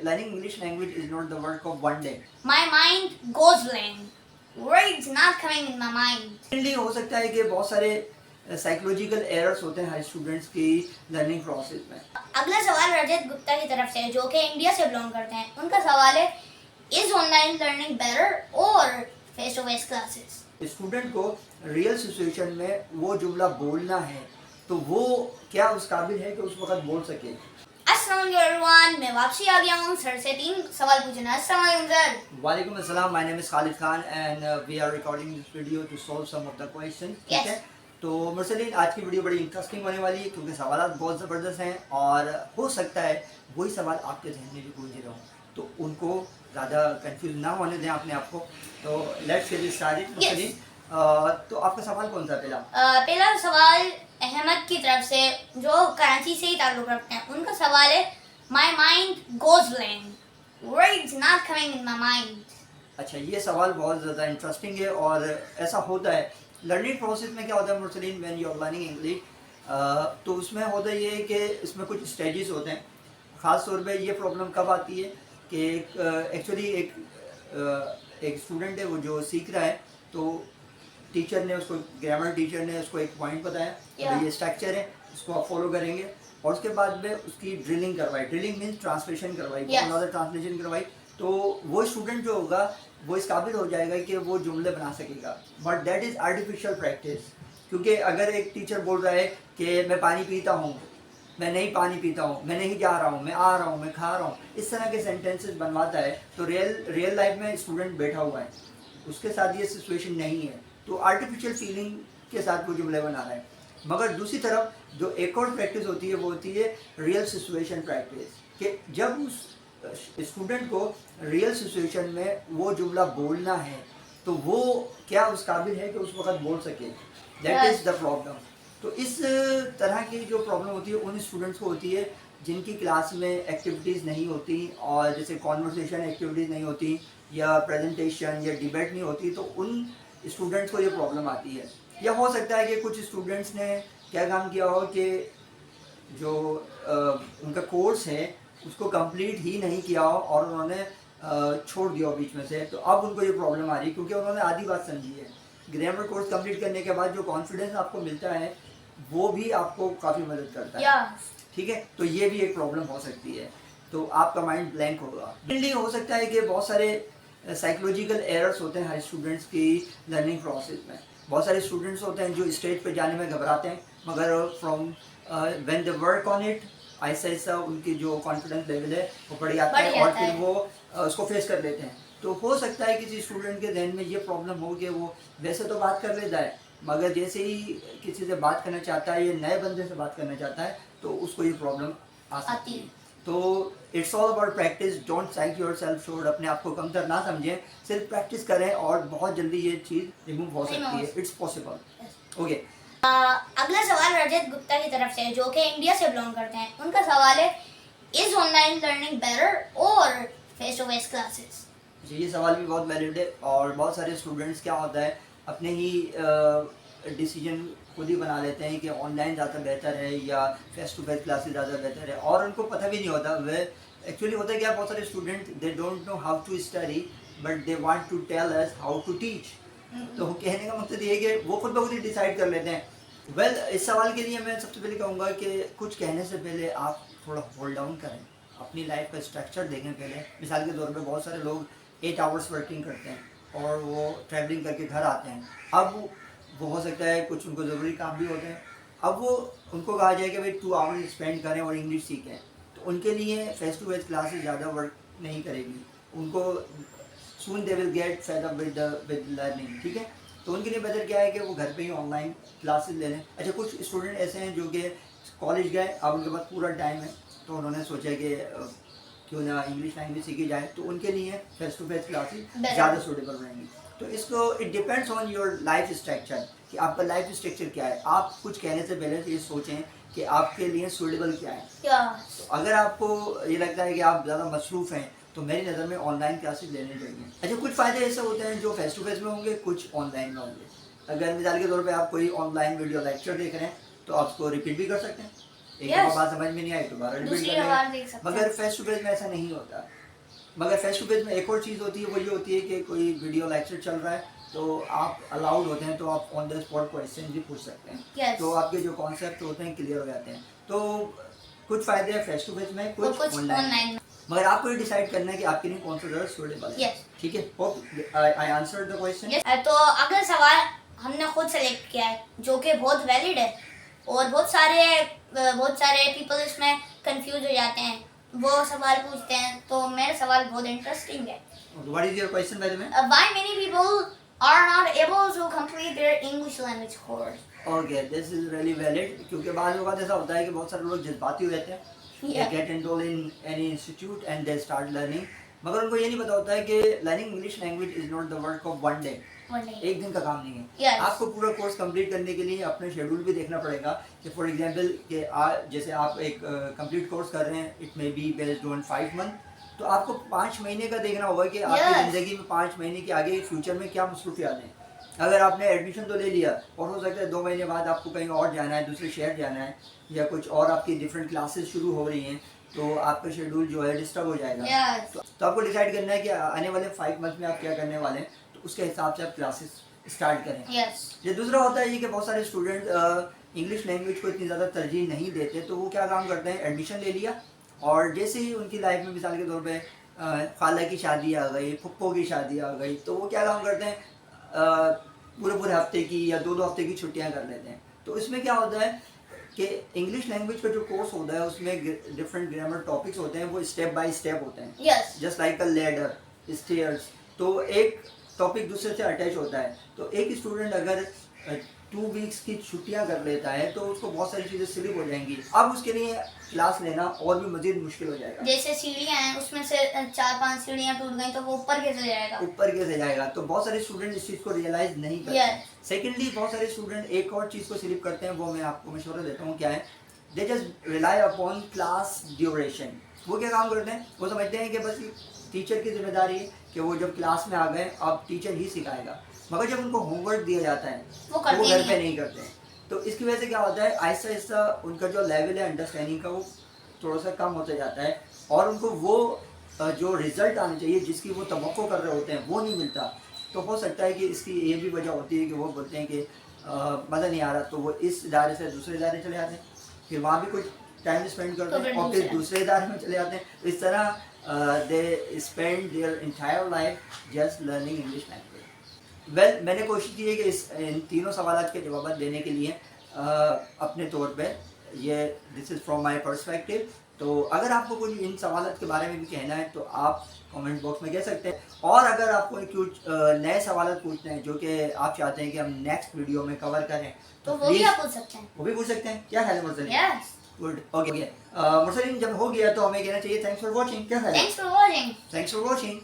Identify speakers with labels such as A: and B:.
A: learning English language is not the work of one day.
B: My mind goes blank. Words not coming in my mind.
A: Secondly, हो सकता है कि बहुत सारे psychological errors होते हैं हर स्टूडेंट्स की लर्निंग प्रोसेस में।
B: अगला सवाल रजत गुप्ता की तरफ से है, जो कि इंडिया से बिलोंग करते हैं। उनका सवाल है, इज ऑनलाइन लर्निंग बेटर और face to face classes?
A: Student को रियल सिचुएशन में वो जुमला बोलना है तो वो क्या उस काबिल है कि उस वक्त बोल सके।
B: अस्सलाम वालेकुम एवरीवन, मैं वापसी आ गया हूँ सर से 3 सवाल पूछना। अस्सलाम वालेकुम सर।
A: वालेकुम अस्सलाम, my name is Khalid Khan and we are recording this video to solve some of the question. ठीक है, तो मुरसलीन आज की वीडियो बड़ी इंटरेस्टिंग होने वाली है क्योंकि सवाल बहुत ज़बरदस्त हैं और हो सकता है वही सवाल आपके जहन में भी गूंज रहे हों, तो उनको ज़्यादा कंफ्यूज ना होने दें अपने आप को। तो लेट्स गेट स्टार्टेड। मुरसलीन, तो आपका सवाल कौन सा पहला?
B: पहला सवाल अहमद की तरफ से, जो कराची से ही ताल्लुक़ रखते हैं। उनका सवाल है, my mind goes blank, words not coming in my mind.
A: अच्छा, ये सवाल बहुत ज़्यादा इंटरेस्टिंग है और ऐसा होता है लर्निंग प्रोसेस में। क्या होता है Mursaleen, when you are learning English, तो उसमें होता ये है कि इसमें कुछ स्टेजेस होते हैं। ख़ास तौर पे ये प्रॉब्लम कब आती है कि एक्चुअली एक स्टूडेंट है वो जो सीख रहा है, तो टीचर ने उसको, ग्रामर टीचर ने उसको एक पॉइंट बताया कि ये स्ट्रक्चर है, इसको आप फॉलो करेंगे, और उसके बाद में उसकी ड्रिलिंग करवाई। ड्रिलिंग मीन्स ट्रांसलेशन करवाई, ट्रांसलेशन करवाई, तो वो स्टूडेंट जो होगा वो इस काबिल हो जाएगा कि वो जुमले बना सकेगा। But that is artificial practice, क्योंकि अगर एक टीचर बोल रहा है कि मैं पानी पीता हूँ, मैं नहीं पानी पीता हूँ, मैं नहीं जा रहा हूँ, मैं आ रहा हूँ, मैं खा रहा हूँ, इस तरह के सेंटेंसेस बनवाता है, तो रियल लाइफ में स्टूडेंट बैठा हुआ है, उसके साथ ये सिचुएशन नहीं है, तो आर्टिफिशियल फीलिंग के साथ वो जुमले बना रहा है। मगर दूसरी तरफ जो एक और प्रैक्टिस होती है वो होती है रियल सिचुएशन प्रैक्टिस, कि जब उस स्टूडेंट को रियल सिचुएशन में वो जुमला बोलना है तो वो क्या उस काबिल है कि उस वक्त बोल सके। That is the problem. तो इस तरह की जो प्रॉब्लम होती है उन स्टूडेंट्स को होती है जिनकी क्लास में एक्टिविटीज़ नहीं होती, और जैसे कॉन्वर्सेशन एक्टिविटीज़ नहीं होती या प्रेजेंटेशन या डिबेट नहीं होती, तो उन स्टूडेंट्स को ये प्रॉब्लम आती है। या हो सकता है कि कुछ स्टूडेंट्स ने क्या काम किया हो कि जो उनका कोर्स है उसको कंप्लीट ही नहीं किया हो और उन्होंने छोड़ दिया हो बीच में से, तो अब उनको ये प्रॉब्लम आ रही है क्योंकि उन्होंने आधी बात समझी है। ग्रामर कोर्स कंप्लीट करने के बाद जो कॉन्फिडेंस आपको मिलता है वो भी आपको काफ़ी मदद करता है। ठीक है, तो ये भी एक प्रॉब्लम हो सकती है, तो आपका माइंड ब्लैंक होगा। मेनली हो सकता है कि बहुत सारे साइकोलॉजिकल एरर्स होते हैं हर स्टूडेंट्स की लर्निंग प्रोसेस में। बहुत सारे स्टूडेंट्स होते हैं जो स्टेज पे जाने में घबराते हैं, मगर from when they work on it, ऐसा ऐसा उनकी जो कॉन्फिडेंस लेवल है वो बढ़ जाता है और फिर वो उसको फेस कर लेते हैं। तो हो सकता है किसी स्टूडेंट के जहन में ये प्रॉब्लम हो कि वो वैसे तो बात कर लेता है, मगर जैसे ही किसी से बात करना चाहता है या नए बंदे से बात करना चाहता है तो उसको ये प्रॉब्लम आ सकती है। तो it's all about practice, don't psych yourself short, अपने आप को कमतर ना समझें, सिर्फ प्रैक्टिस करें और बहुत जल्दी ये चीज़ रिमूव हो सकती है। It's possible. ओके,
B: अगला सवाल रजत गुप्ता की तरफ से है, जो कि इंडिया से बिलोंग करते हैं। उनका सवाल है, इज ऑनलाइन लर्निंग बेटर और फेस टू फेस क्लासेस?
A: ये सवाल भी बहुत वैलिड है और बहुत सारे स्टूडेंट्स क्या होता है अपने ही डिसीजन खुद ही बना लेते हैं कि ऑनलाइन ज़्यादा बेहतर है या फेस टू फेस क्लासेस ज़्यादा बेहतर है, और उनको पता भी नहीं होता। वे एक्चुअली होता है क्या, बहुत सारे student they don't know how to study but they want to tell us how to teach. तो कहने का मकसद ये है कि वो खुद ब खुद ही डिसाइड कर लेते हैं। वेल, इस सवाल के लिए मैं सबसे पहले कहूँगा कि कुछ कहने से पहले आप थोड़ा होल्ड डाउन करें, अपनी लाइफ का स्ट्रक्चर देखें पहले। मिसाल के तौर पे बहुत सारे लोग 8 आवर्स वर्किंग करते हैं और वो ट्रैवलिंग करके घर आते हैं। अब वो हो सकता है कुछ उनको ज़रूरी काम भी होते हैं, अब वो उनको कहा जाए कि भाई 2 आवर्स स्पेंड करें और इंग्लिश सीखें, तो उनके लिए फेस टू फेस क्लासेस ज़्यादा वर्क नहीं करेगी। उनको soon they will get fed up with learning. ठीक है, तो उनके लिए बेहतर क्या है कि वो घर पे ही ऑनलाइन क्लासेस ले लें। अच्छा, कुछ स्टूडेंट ऐसे हैं जो कि कॉलेज गए, अब उनके पास पूरा टाइम है, तो उन्होंने सोचा कि क्यों ना इंग्लिश लैंग्वेज सीखी जाए, तो उनके लिए फेस टू फेस क्लासेस ज़्यादा सूटेबल रहेंगी। तो इसको it depends on your life structure कि आपका लाइफ स्ट्रक्चर क्या है। आप कुछ कहने से पहले ये सोचें कि आपके लिए सूटेबल क्या है। तो अगर आपको ये लगता है कि आप ज़्यादा मसरूफ़ हैं तो मेरी नज़र में ऑनलाइन क्लासेस लेने चाहिए। अच्छा, कुछ फ़ायदे ऐसे होते हैं जो फेस टू फेस में होंगे, कुछ ऑनलाइन में होंगे। अगर मिसाल के तौर पे आप कोई ऑनलाइन वीडियो लेक्चर देख रहे हैं तो आप उसको रिपीट भी कर सकते हैं, एक
B: Yes.
A: दफा बात समझ में नहीं आई दोबारा रिपीट
B: दूसरी
A: करेंगे।
B: बार देख सकते
A: मगर
B: हैं।
A: फेस टू फेस में ऐसा नहीं होता। मगर फेस टू फेस में एक और चीज़ होती है, वो ये होती है कि कोई वीडियो लेक्चर चल रहा है तो आप अलाउड होते हैं, तो आप ऑन द स्पॉट क्वेश्चन भी पूछ सकते हैं।
B: Yes.
A: तो आपके जो कॉन्सेप्ट होते हैं क्लियर हो जाते हैं। तो कुछ फ़ायदे हैं फेस टू फेस में,
B: और
A: कुछ
B: कुछ
A: ऑनलाइन।
B: ऑनलाइन।
A: मगर आपको ये डिसाइड करना है कि आपके लिए कौन सा ज़्यादा सूटेबल है।
B: Yes.
A: ठीक है, hope I answered the question.
B: Yes. तो अगला सवाल हमने खुद सेलेक्ट किया है जो कि बहुत वैलिड है और बहुत सारे पीपल इसमें कंफ्यूज हो जाते हैं, वो सवाल पूछते हैं। तो मेरा सवाल बहुत इंटरेस्टिंग है।
A: What is your question by the way?
B: Why many people are not able to complete their English language course?
A: Okay, this is really valid, क्योंकि बाद में ऐसा होता है कि बहुत सारे लोग जज्बाती हो जाते हैं। They
B: Yeah.
A: get enrolled in any institute and they start learning, मगर उनको ये नहीं पता होता है कि learning English language is not the work of one day.
B: One day.
A: एक दिन का काम नहीं है।
B: Yes.
A: आपको पूरा कोर्स कंप्लीट करने के लिए अपने शेड्यूल भी देखना पड़ेगा कि फॉर एग्जांपल कि आज जैसे आप एक कंप्लीट कोर्स कर रहे हैं, it may be based on 5 month, तो आपको 5 महीने का देखना होगा कि आपकी
B: Yes.
A: ज़िंदगी में 5 महीने के आगे फ्यूचर में क्या मसरूफियात हैं। अगर आपने एडमिशन तो ले लिया और हो सकता है 2 महीने बाद आपको कहीं और जाना है, दूसरे शहर जाना है, या कुछ और आपकी डिफरेंट क्लासेस शुरू हो रही हैं, तो आपका शेड्यूल जो है डिस्टर्ब हो जाएगा।
B: Yes.
A: तो आपको डिसाइड करना है कि आने वाले 5 मंथ में आप क्या करने वाले हैं, तो उसके हिसाब से आप क्लासेस स्टार्ट करें।
B: Yes.
A: ये दूसरा होता है ये कि बहुत सारे स्टूडेंट इंग्लिश लैंग्वेज को इतनी ज़्यादा तरजीह नहीं देते, तो वो क्या काम करते हैं, एडमिशन ले लिया और जैसे ही उनकी लाइफ में मिसाल के तौर पे खाला की शादी आ गई, फुप्पो की शादी आ गई, तो वो क्या काम करते हैं, पूरे हफ्ते की या 2-2 हफ्ते की छुट्टियां कर लेते हैं। तो इसमें क्या होता है कि इंग्लिश लैंग्वेज का जो कोर्स होता है उसमें डिफरेंट ग्रामर टॉपिक्स होते हैं, वो स्टेप बाय स्टेप होते हैं,
B: Yes.
A: जस्ट लाइक अ लैडर, स्टेयर्स। तो एक टॉपिक दूसरे से अटैच होता है। तो एक स्टूडेंट अगर 2 वीक्स की छुट्टियां कर लेता है तो उसको बहुत सारी चीज़ें स्लिप हो जाएंगी। अब उसके लिए क्लास लेना और भी मज़ीद मुश्किल हो जाएगा।
B: जैसे सीढ़ियाँ हैं, उसमें से 4-5 सीढ़ियाँ टूट गई तो वो ऊपर कैसे जाएगा?
A: ऊपर कैसे जाएगा, तो बहुत सारे स्टूडेंट इस चीज़ को रियलाइज नहीं करते।
B: Yes.
A: सेकेंडली बहुत सारे स्टूडेंट एक और चीज़ को स्लिप करते हैं, वो मैं आपको मशवरा देता हूँ क्या है, they just rely upon class duration. वो क्या काम करते हैं, वो समझते हैं कि बस टीचर की जिम्मेदारी है कि वो जब क्लास में आ गए अब टीचर ही सिखाएगा, मगर जब उनको होमवर्क दिया जाता है
B: वो
A: तो
B: करते
A: वो घर
B: नहीं
A: पे
B: हैं।
A: नहीं करते हैं। तो इसकी वजह से क्या होता है, आहिस्ता आहिस्ता उनका जो लेवल है अंडरस्टैंडिंग का वो थोड़ा सा कम होता जाता है और उनको वो जो रिजल्ट आना चाहिए जिसकी वो तवक्को कर रहे होते हैं वो नहीं मिलता। तो हो सकता है कि इसकी ये भी वजह होती है कि वो बोलते हैं कि मज़ा नहीं आ रहा, तो वो इस इदारे से दूसरे इदारे चले जाते हैं, फिर वहाँ भी कुछ टाइम स्पेंड करते हैं और फिर दूसरे इदारे में चले जाते हैं। तो इस तरह they spend their entire life just learning English language. Well, मैंने कोशिश की है कि इन तीनों सवाल के जवाब देने के लिए अपने तौर पे ये this is from my perspective. तो अगर आपको कोई इन सवाल के बारे में भी कहना है तो आप कमेंट बॉक्स में कह सकते हैं, और अगर आपको कुछ नए सवाल पूछने हैं जो कि आप चाहते हैं कि हम नेक्स्ट वीडियो में कवर करें
B: तो वो भी
A: please
B: आप पूछ सकते हैं।
A: वो भी पूछ सकते हैं। क्या ख्याल है Mursaleen?
B: Yes.
A: Good, okay. Mursaleen, जब हो गया तो हमें कहना चाहिए थैंक्स फॉर वॉचिंग। क्या ख्याल है?
B: Thanks for watching.
A: Thanks for watching.